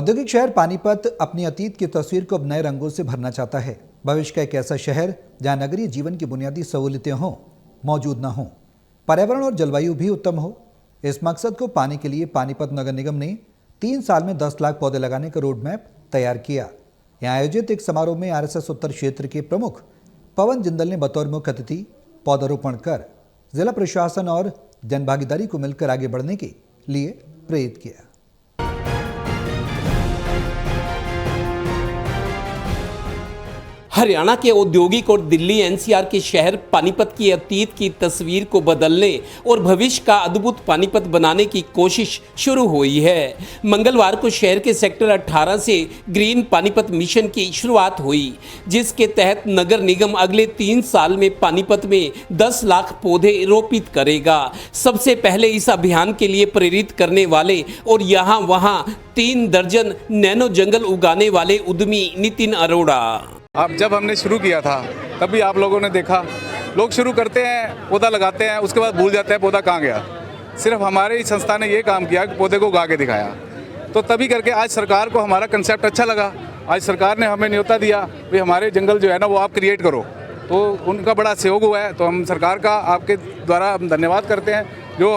औद्योगिक शहर पानीपत अपनी अतीत की तस्वीर को अब नए रंगों से भरना चाहता है। भविष्य का एक ऐसा शहर जहां नगरीय जीवन की बुनियादी सहूलियतें हों, मौजूद न हों, पर्यावरण और जलवायु भी उत्तम हो। इस मकसद को पाने के लिए पानीपत नगर निगम ने 3 साल में 10 लाख पौधे लगाने का रोड मैप तैयार किया। यहाँ आयोजित एक समारोह में RSS उत्तर क्षेत्र के प्रमुख पवन जिंदल ने बतौर मुख्य अतिथि पौधारोपण कर जिला प्रशासन और जनभागीदारी को मिलकर आगे बढ़ने के लिए प्रेरित किया। हरियाणा के औद्योगिक और दिल्ली NCR के शहर पानीपत की अतीत की तस्वीर को बदलने और भविष्य का अद्भुत पानीपत बनाने की कोशिश शुरू हुई है। मंगलवार को शहर के सेक्टर 18 से ग्रीन पानीपत मिशन की शुरुआत हुई, जिसके तहत नगर निगम अगले 3 साल में पानीपत में 10 लाख पौधे रोपित करेगा। सबसे पहले इस अभियान के लिए प्रेरित करने वाले और यहाँ वहाँ 3 दर्जन नैनो जंगल उगाने वाले उद्यमी नितिन अरोड़ा। अब जब हमने शुरू किया था तभी आप लोगों ने देखा, लोग शुरू करते हैं, पौधा लगाते हैं, उसके बाद भूल जाते हैं पौधा कहाँ गया। सिर्फ हमारे ही संस्था ने ये काम किया कि पौधे को उगा के दिखाया। तो तभी करके आज सरकार को हमारा कंसेप्ट अच्छा लगा। आज सरकार ने हमें न्योता दिया कि हमारे जंगल जो है ना वो आप क्रिएट करो, तो उनका बड़ा सहयोग हुआ है। तो हम सरकार का आपके द्वारा हम धन्यवाद करते हैं, जो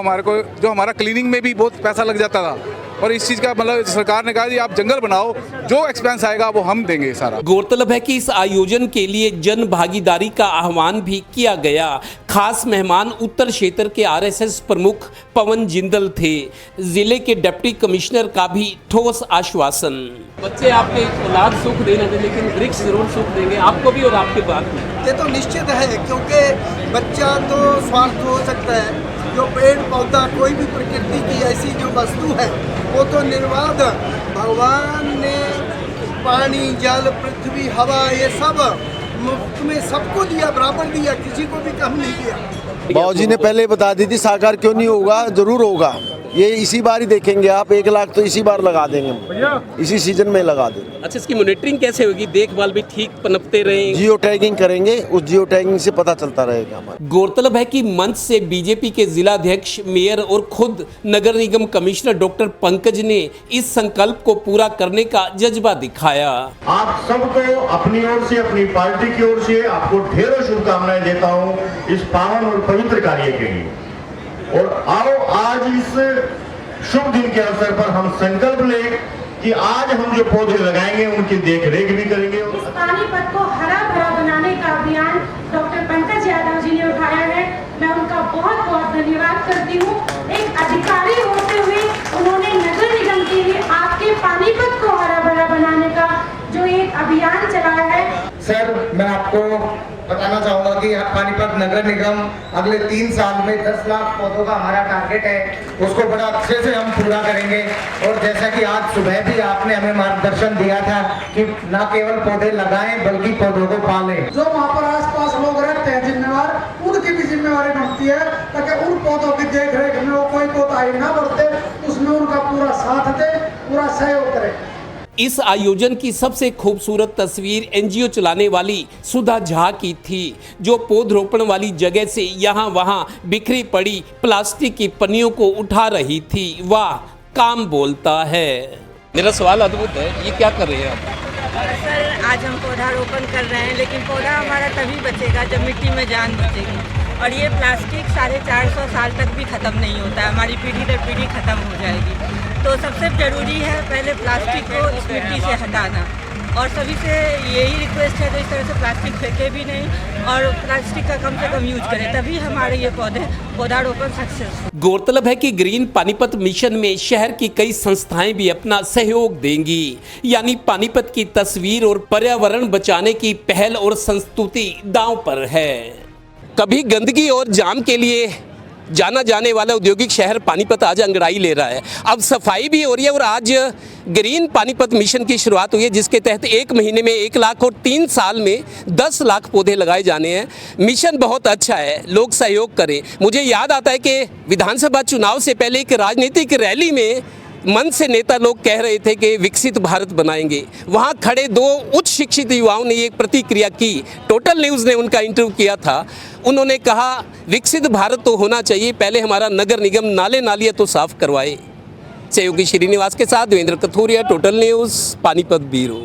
हमारा क्लीनिंग में भी बहुत पैसा लग जाता था, और इस चीज़ का मतलब सरकार ने कहा कि आप जंगल बनाओ, जो एक्सपेंस आएगा वो हम देंगे सारा। गौरतलब है कि इस आयोजन के लिए जन भागीदारी का आह्वान भी किया गया। खास मेहमान उत्तर क्षेत्र के RSS प्रमुख पवन जिंदल थे। जिले के डिप्टी कमिश्नर का भी ठोस आश्वासन। बच्चे आपके औलाद सुख देना थे, लेकिन वृक्ष जरूर सुख देंगे आपको भी और आपके बाद में। ये तो निश्चित है, क्योंकि बच्चा तो स्वास्थ्य हो सकता है, जो पेड़ पौधा कोई भी प्रकृति की ऐसी जो वस्तु है वो तो निर्बाध भगवान ने पानी, जल, पृथ्वी, हवा ये सब मुफ्त में सबको दिया, बराबर दिया, किसी को भी कम नहीं दिया। बाबूजी ने पहले बता दी थी, साकार क्यों नहीं होगा, जरूर होगा। ये इसी बार ही देखेंगे आप, 1 लाख तो इसी बार लगा देंगे, इसी सीजन में लगा देंगे। अच्छा, इसकी मॉनिटरिंग कैसे होगी? देखभाल भी ठीक पनपते रहे? जियो टैगिंग करेंगे, उस जियो टैगिंग से पता चलता रहेगा हमारा। गौरतलब है कि मंच से बीजेपी के जिलाध्यक्ष, मेयर और खुद नगर निगम कमिश्नर डॉक्टर पंकज ने इस संकल्प को पूरा करने का जज्बा दिखाया। आप सबको अपनी ओर से, अपनी पार्टी की ओर से आपको ढेरों शुभकामनाएं देता हूं इस पावन और पवित्र कार्य के लिए। और आओ आज इस शुभ दिन के अवसर पर हम संकल्प लें कि आज हम जो पौधे लगाएंगे उनकी देख रेख भी करेंगे। इस पानीपत को हरा भरा बनाने का अभियान डॉक्टर पंकज यादव जी ने उठाया है। मैं उनका बहुत बहुत धन्यवाद करती हूँ। एक अधिकारी होते हुए उन्होंने नगर निगम के लिए आपके पानीपत को हरा भरा बनाने का जो एक अभियान चलाया है। सर, मैं आपको बताना चाहूँगा कि पानीपत नगर निगम अगले 3 साल में 10 लाख पौधों का हमारा टारगेट है, उसको बड़ा अच्छे से हम पूरा करेंगे। और जैसा कि आज सुबह भी आपने हमें मार्गदर्शन दिया था कि न केवल पौधे लगाएं बल्कि पौधों को पालें। जो वहाँ पर आसपास लोग रहते हैं जिम्मेवार, उनकी भी जिम्मेवारी बनती है ताकि उन पौधों की देख रेख में वो कोई कोताही ना बरते, उसमें उनका पूरा साथ दे, पूरा सहयोग करे। इस आयोजन की सबसे खूबसूरत तस्वीर NGO चलाने वाली सुधा झा की थी, जो पौधरोपण वाली जगह से यहाँ वहाँ बिखरी पड़ी प्लास्टिक की पन्नियों को उठा रही थी। वाह, काम बोलता है। मेरा सवाल अद्भुत है, ये क्या कर रहे हैं आप? सर, आज हम पौधारोपण कर रहे हैं, लेकिन पौधा हमारा तभी बचेगा जब मिट्टी में जान बचेगी। और ये प्लास्टिक 450 साल तक भी ख़त्म नहीं होता है, हमारी पीढ़ी दर पीढ़ी ख़त्म हो जाएगी। तो सबसे ज़रूरी है पहले प्लास्टिक को इस मिट्टी से हटाना। और सभी से यही रिक्वेस्ट है, तो इस तरह से प्लास्टिक फेंके भी नहीं और प्लास्टिक का कम से कम यूज करें, तभी हमारे ये पौधारोपण सक्सेसफुल। गौरतलब है कि ग्रीन पानीपत मिशन में शहर की कई संस्थाएं भी अपना सहयोग देंगी। यानी पानीपत की तस्वीर और पर्यावरण बचाने की पहल और संस्तुति दांव पर है। कभी गंदगी और जाम के लिए जाना जाने वाला औद्योगिक शहर पानीपत आज अंगड़ाई ले रहा है। अब सफाई भी हो रही है और आज ग्रीन पानीपत मिशन की शुरुआत हुई है, जिसके तहत 1 महीने में 1 लाख और 3 साल में 10 लाख पौधे लगाए जाने हैं। मिशन बहुत अच्छा है, लोग सहयोग करें। मुझे याद आता है कि विधानसभा चुनाव से पहले एक राजनीतिक रैली में मंच से नेता लोग कह रहे थे कि विकसित भारत बनाएंगे। वहाँ खड़े 2 उच्च शिक्षित युवाओं ने एक प्रतिक्रिया की। टोटल न्यूज़ ने उनका इंटरव्यू किया था। उन्होंने कहा विकसित भारत तो होना चाहिए, पहले हमारा नगर निगम नाले नालियाँ तो साफ करवाए। सहयोगी श्रीनिवास के साथ Devendra Kathoria, total news, Panipat bureau.